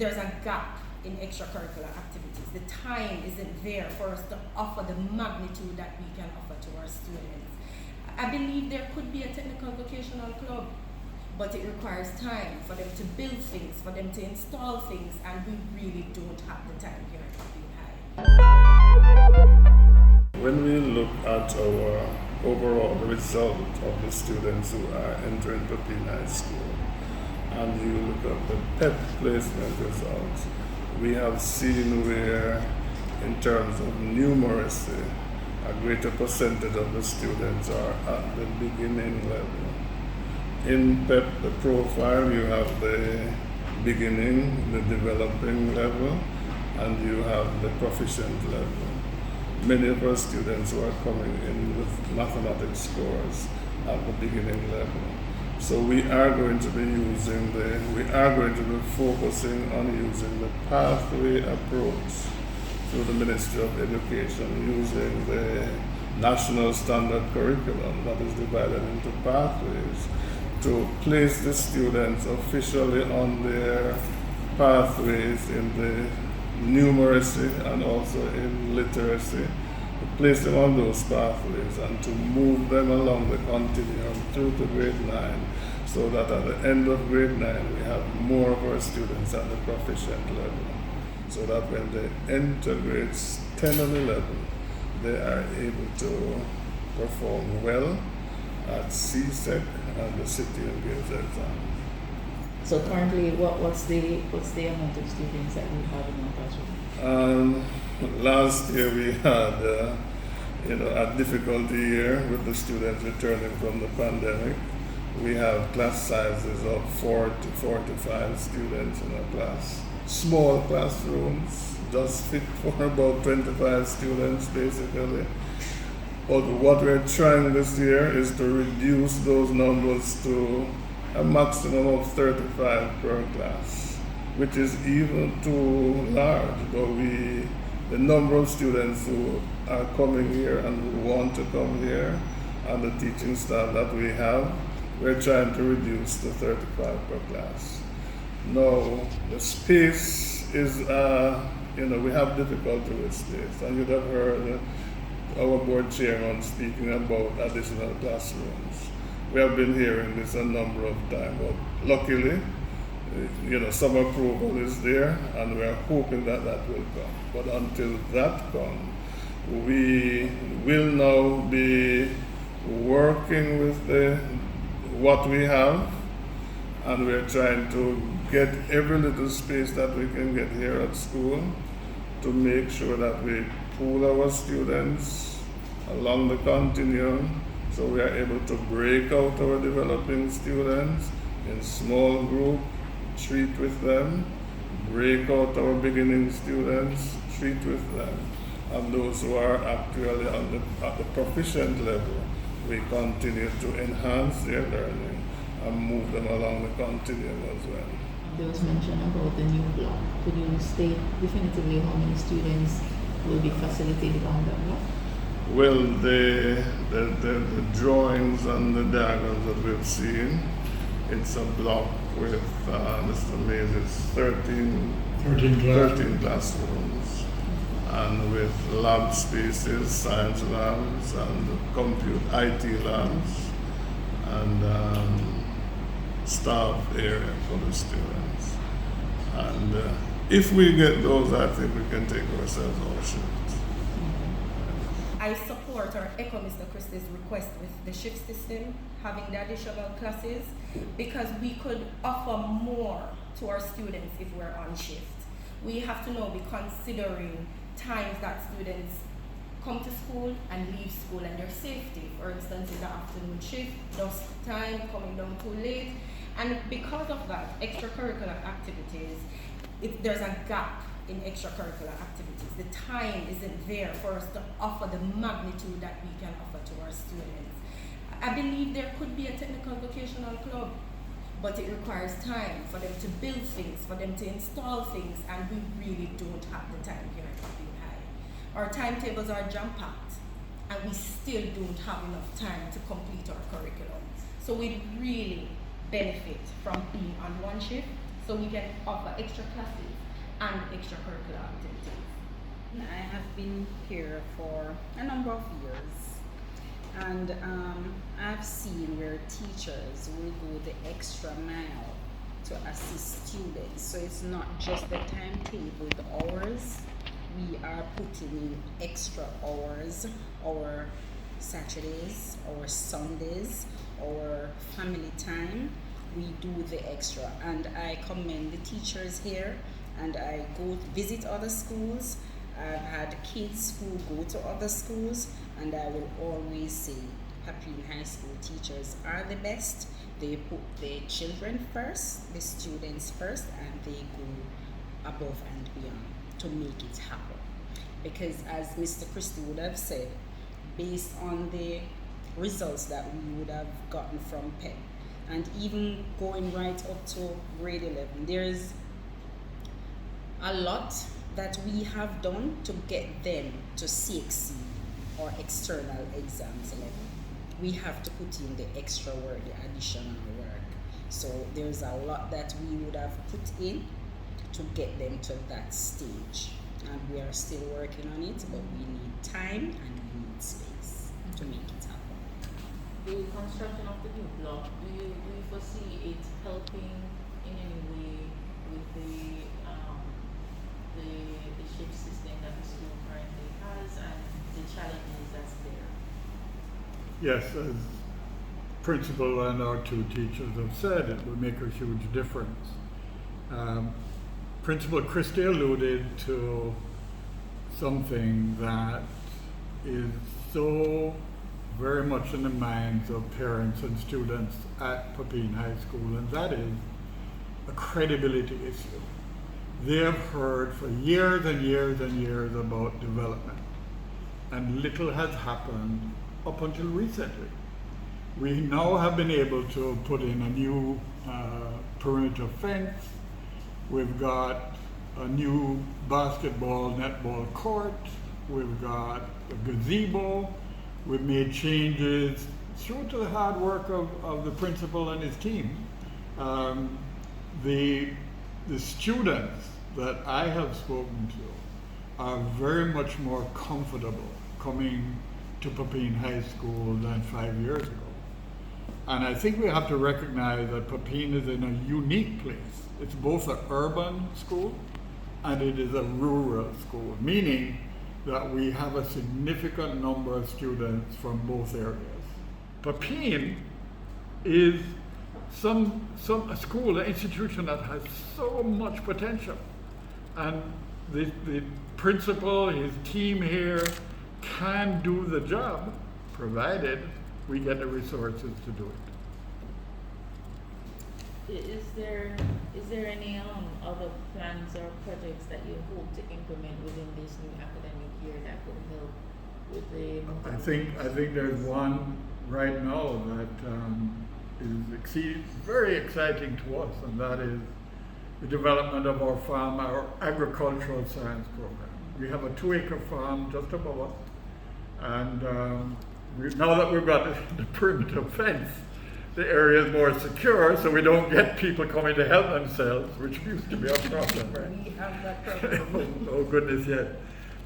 there's a gap in extracurricular activities. The time isn't there for us to offer the magnitude that we can offer to our students. I believe there could be a technical vocational club, but it requires time for them to build things, for them to install things, and we really don't have the time here at Papine High. When we look at our overall result of the students who are entering Papine High School, and you look at the PEP placement results, we have seen where, in terms of numeracy, a greater percentage of the students are at the beginning level. In PEP, the profile, you have the beginning, the developing level, and you have the proficient level. Many of our students who are coming in with mathematics scores at the beginning level. So we are going to be focusing on using the pathway approach through the Ministry of Education, using the national standard curriculum that is divided into pathways to place the students officially on their pathways in the numeracy and also in literacy, to place them on those pathways and to move them along the continuum through to grade 9, so that at the end of grade 9 we have more of our students at the proficient level, so that when they enter grades 10 and 11, they are able to perform well at CSEC and the City and Guilds exams. So currently, what's the amount of students that we have in our classroom? Last year we had a difficult year with the students returning from the pandemic. We have class sizes of 4 to 45 students in our class. Small classrooms, just fit for about 25 students basically. But what we're trying this year is to reduce those numbers to a maximum of 35 per class, which is even too large, but the number of students who are coming here and who want to come here and the teaching staff that we have, we're trying to reduce to 35 per class. Now, the space is, we have difficulty with space, and you'd have heard our board chairman speaking about additional classrooms. We have been hearing this a number of times, but luckily, some approval is there, and we are hoping that that will come. But until that comes, we will now be working with what we have, and we are trying to get every little space that we can get here at school to make sure that we pool our students along the continuum, so we are able to break out our developing students in small group, treat with them, break out our beginning students, treat with them, and those who are actually at the proficient level, we continue to enhance their learning and move them along the continuum as well. There was mention about the new block. Could you state definitively how many students will be facilitated on that block? Well, the drawings and the diagrams that we've seen, it's a block with Mr. Mays' 13 classrooms, and with lab spaces, science labs, and IT labs, and staff area for the students. And if we get those, I think we can take ourselves off shift. I support or echo Mr. Christie's request with the shift system, having the additional classes, because we could offer more to our students if we're on shift. We have to now be considering times that students come to school and leave school and their safety. For instance, in the afternoon shift, dusk time, coming down too late. And because of that, extracurricular activities, there's a gap in extracurricular activities. The time isn't there for us to offer the magnitude that we can offer to our students. I believe there could be a technical vocational club, but it requires time for them to build things, for them to install things, and we really don't have the time here at Papine High. Our timetables are jam-packed, and we still don't have enough time to complete our curriculum. So we really benefit from being on one shift so we can offer extra classes and extracurricular activities. I have been here for a number of years, and I've seen where teachers will go the extra mile to assist students. So it's not just the timetable, the hours. We are putting in extra hours, our Saturdays, our Sundays, our family time. We do the extra, and I commend the teachers here, and I go visit other schools. I've had kids who go to other schools, and I will always say Papine High School teachers are the best. They put the children first, the students first, and they go above and beyond to make it happen. Because as Mr. Christie would have said, based on the results that we would have gotten from PEP, and even going right up to grade 11, there's a lot that we have done to get them to CXC or external exams level. We have to put in the extra work, the additional work. So there's a lot that we would have put in to get them to that stage. And we are still working on it, but we need time and we need space to make it happen. The construction of the new block, do you foresee it helping in any way with the shift system that the school currently has and the challenges that's there? Yes, as principal and our two teachers have said, it will make a huge difference. Principal Christie alluded to something that is so very much in the minds of parents and students at Papine High School, and that is a credibility issue. They have heard for years and years and years about development, and little has happened up until recently. We now have been able to put in a new perimeter fence. We've got a new basketball, netball court. We've got a gazebo. We've made changes through to the hard work of the principal and his team. The students that I have spoken to are very much more comfortable coming to Papine High School than 5 years ago. And I think we have to recognize that Papine is in a unique place. It's both an urban school and it is a rural school, meaning that we have a significant number of students from both areas. Papine is a school, an institution that has so much potential. And the principal, his team here can do the job, provided we get the resources to do it. Is there any other plans or projects that you hope to implement within this new academic year that could help with the? I think there's one right now that is very exciting to us, and that is the development of our agricultural science program. We have a 2-acre farm just above us, and now that we've got the perimeter fence, the area is more secure, so we don't get people coming to help themselves, which used to be a problem, right? We have that problem. Oh goodness, yes.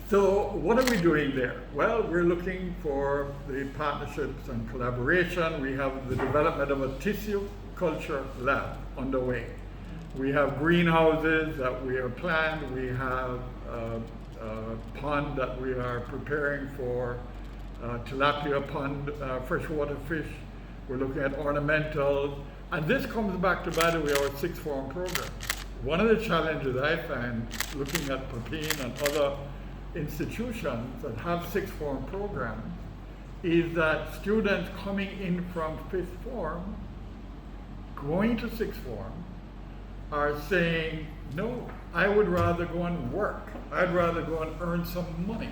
So what are we doing there? Well, we're looking for the partnerships and collaboration. We have the development of a tissue culture lab underway. We have greenhouses that we are planned. We have a pond that we are preparing for tilapia pond, freshwater fish. We're looking at ornamentals. And this comes back to, by the way, our 6th form program. One of the challenges I find looking at Papine and other institutions that have 6th form programs is that students coming in from 5th form, going to 6th form, are saying, no, I would rather go and work. I'd rather go and earn some money.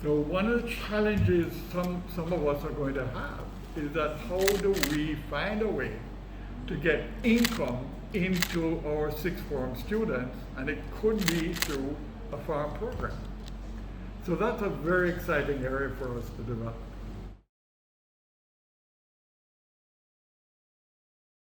So one of the challenges some of us are going to have is that how do we find a way to get income into our 6th form students, and it could be through a farm program. So that's a very exciting area for us to develop.